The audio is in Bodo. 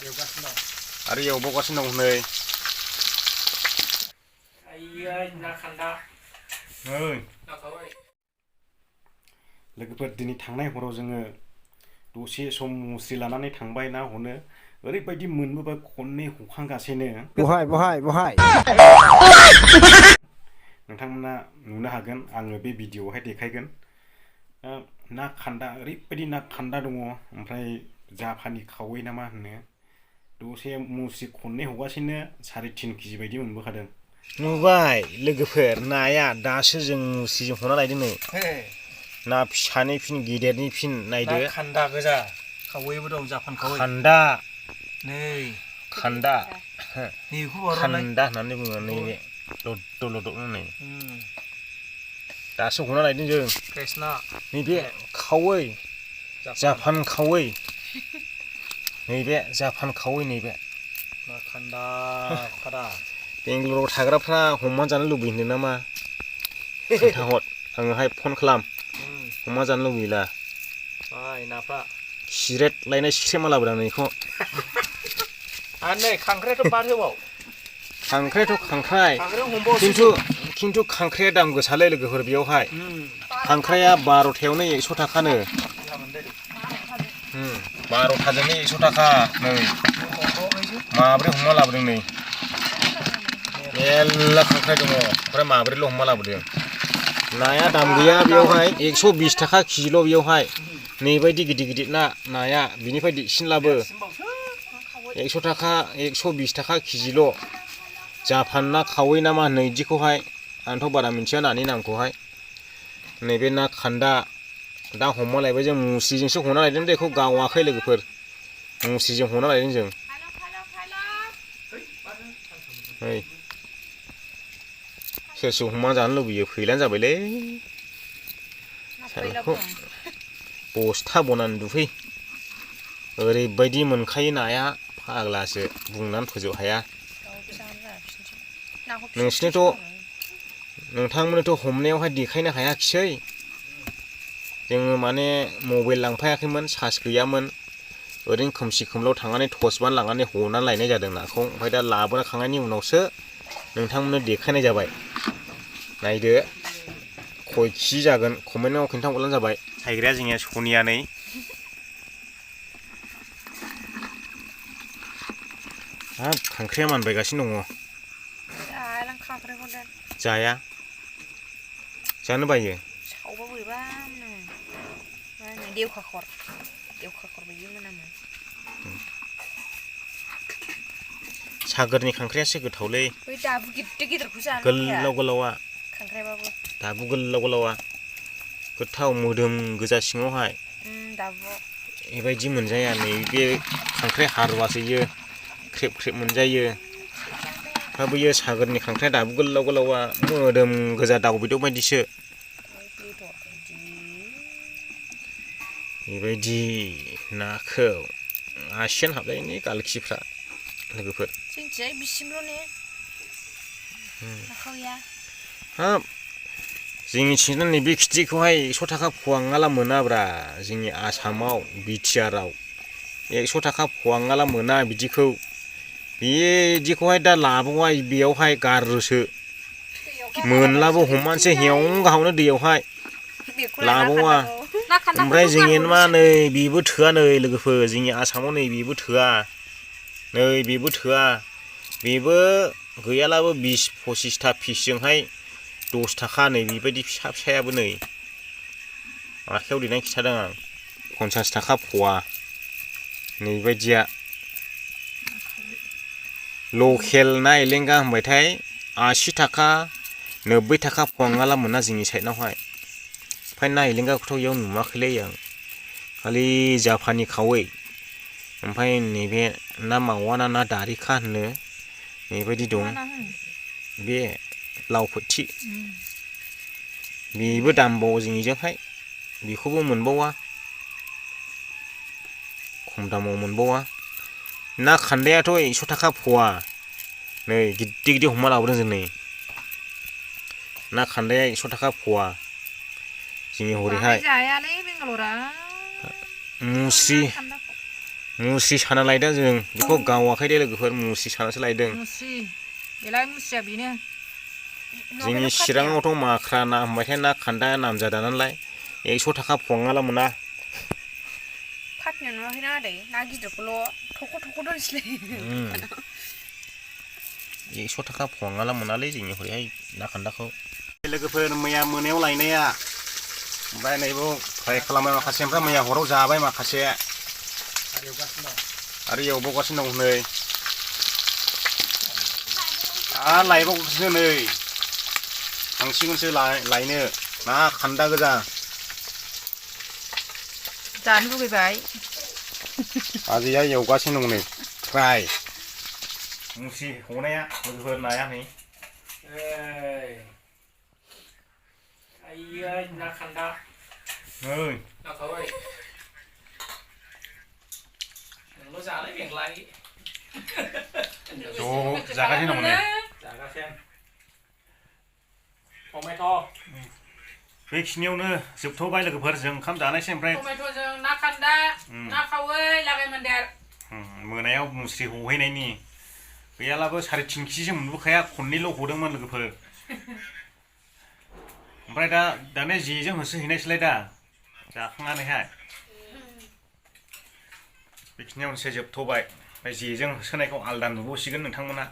आरो एवबावगासिनो दं नै लोगोफोर दिनै थांनाय हराव जोङो दसे सम मुस्रि लानानै थांबाय ना हनो ओरैबायदि मोनबोबाय खननै हखांगासिनो बहाय नोंथांमोना नुनो हागोन आङो बे भिडिअआवहाय देखायगोन ना खान्दा ओरैबायदि ना खान्दा दङ ओमफ्राय जापानि खावै ना मा होनो दसे मुस्रि खननै हगासिनो 3.5 केजि बायदि मोनबोखादों नुबाय लोगोफोर नाया दासो जों मुस्रिजों हना लायदों नै ना फिसानि फिन गिदिरनि फिन नायदो खान्दा गोजा खावैबो दं जापान खावै खान्दा नै खान्दा नैखौ खान्दा होननानै बुङो नैबे लद' लद'नो नै दासो हना लायदों जों नैबे खावै जापान खावै नैबे जापान खावै नैबे खान्दा खादा बेंगालराव थाग्राफ्रा हमना जानो लुबैदों नामा खोन्थाहर आङोहाय फन खालाम हमना जानो लुबैला नाफ्रा सिरेट लायनाय सिख्रेमा लाबोदों नैखौ आरो नै खांख्राइथ' बाद होबाव खांख्राइथ' खांख्राइ खिन्थु खांख्राइया दाम गोसालै लोगोफोर बेयावहाय खांख्राइया 12थायावनो 100 थाखानो 12थाजोंनो 100 थाखा नै माब्रै हमना लाबोदों नै मेल्ला खांख्राइ दङ ओमफ्राय माब्रैल' हमना लाबोदों नाया दाम गैया बेयावहाय 120 थाखा केजिल' बेयावहाय नैबायदि गिदिर गिदिर नाया बिनिफ्राय देरसिन लाबो 100 थाखा 120 थाखा केजिल' जापान ना खावै ना मा होनो इदिखौहाय आंथ' बारा मिथिया नानि नामखौहाय नैबे ना खान्दा दा हमना लायबाय जों मुस्रिजोंसो हना लायदों बेखौ गावाखै लोगोफोर मुस्रिजों हना लायदों जों ओइ सोर सोर हमना जानो लुबैयो फैलानो जाबायलै सालाखौ बस्था बनानै दुफै ओरैबायदि मोनखायो नाया फाग्लासो बुंनानै फोजोब हाया नोंथांमोननोथ' हमनायावहाय देखायनो हायाखिसै जोङो माने मबाइल लांफायाखैमोन चार्ज गैयामोन ओरैनो खोमसि खोमलाव थांनानै टर्चबान लांनानै हनानै लायनाय जादों नाखौ ओमफ्राय दा लाबोखांनायनि उनावसो नोंथांमोननो देखायनाय जाबाय नायदो खय केजि जागोन कमेन्टआव खिन्थाहरब्लानो जाबाय सायग्राया जोंनिया सनिया नै हाब खांख्राइया मानबायगासिनो दङ जाया जानो बायो सावबा बोरैबा मा होनो देवखाखर बायदि मोनामो सागोरनि खांख्राइयासो गोथावलै बै दाबु गिदिर गिदिरखौ जानो गोलाव गोलावा खांख्राइबाबो दाबु गोलाव गोलावा गोथाव मोदोम गोजा सिङावहाय दाबुआव बेबायदि मोनजाया नै बे खांख्राइ हारुवासो इयो ख्रेब ख्रेब मोनजायो ओमफ्राय बैयो सागोरनि खांख्राइ दाबु गोलाव गोलावा मोदोम गोजा दाउ बेदर बायदिसो बेबायदि नाखौ आसियान हाबजायोनि गालखिफ्रा लोगोफोर जोंनिथिंजाय बिसिमल' ने खावैया हाब जोंनिथिंजाय नैबे खिथिखौहाय 100 थाखा फवा नङाला मोनाब्रा जोंनि आसामाव बिटिआरआव 100 थाखा फवा नङाला मोना बिदिखौ बिदिखौहाय दा लाबावा बेयावहाय गारोसो मोनलाबो हमानोसो हेव गाहावनो दैयावहाय लाबावा ओमफ्राय जोंनि मा नै बेबो थोआ नै लोगोफोर जोंनि आसामाव नै बेबो थोआ नै बेबो थोआ बेबो गैयालाबो 20-25 पिसजोंहाय 10 थाखा नै बेबायदि फिसा फिसायाबो नै आखायाव देनाय खिथादों आं 50 थाखा फवा नैबायदिया लकेल ना एलेंगा होनबायथाय 80 थाखा 90 थाखा फवा नङाला मोना जोंनि साइडनावहाय ओमफ्राय ना एलेंगाखौथ' इयाव नुवाखैलै आं खालि जापानि खावै ओमफ्राय नैबे ना मावा ना दारिखा होनो बेबायदि दं बे लावफोथि बेबो दामबावो जोंनिजोंहाय बेखौबो मोनबावा खम दामाव मोनबावा ना खान्दायाथ' 100 थाखा फवा नै गिदिर गिदिर हमना लाबोदों जों नै ना खान्दाया 100 थाखा फवा जोंनि हरैहाय मुस्रि साना लायदों जों बेखौ गावाखै दे लोगोफोर मुस्रि सानासो लायदों मुस्रि बेलाय मुस्रिया बेनो जोंनि चिराङावथ' माख्रा ना होनबाथाय ना खान्दा नामजादा नालाय 100 थाखा फवाला मोना फाटनो नुवाखैना आदै ना गिदिरखौल' थख' थख' दोनसैलाय 100 थाखा फवाला मोनालै जोंनि हरैहाय ना खान्दाखौ लोगोफोर मैया मोनायाव लायनाया ओमफ्राय नैबाव फ्राय खालामबाय माखासे ओमफ्राय मैया हराव जाबाय माखासे आरो एवबावगासिनो दं नै आरो लायबावगासिनो नै थांसिगोनसो लायनो ना खान्दा गोजा जानो लुगैबाय आजैया एवगासिनो दं नै फ्राय मुस्रि हनाया लोगोफोर नाया नै Ay, na khanda. नै Na khawai. Lo giả lấy biển lại. ज' जागासिनो दं नै Giả ra xem. Tomato. बेखिनियावनो जोबथ'बाय लोगोफोर जों ओंखाम जानायसै ओमफ्राय टमेट' जों ना खान्दा ना खावै लागाय मोन्देर मोनायाव मुस्रि हहैनायनि गैयालाबो 3.5 केजिसो मोनबोखाया खननैल' हदोंमोन लोगोफोर ओमफ्राय दाने जेजों होसोहैनायसैलाय दा जाखांनानैहाय बेखिनियावनोसो जोबथ'बाय ओमफ्राय जेजों होसोनायखौ आलदा नुबावसिगोन नोंथांमोना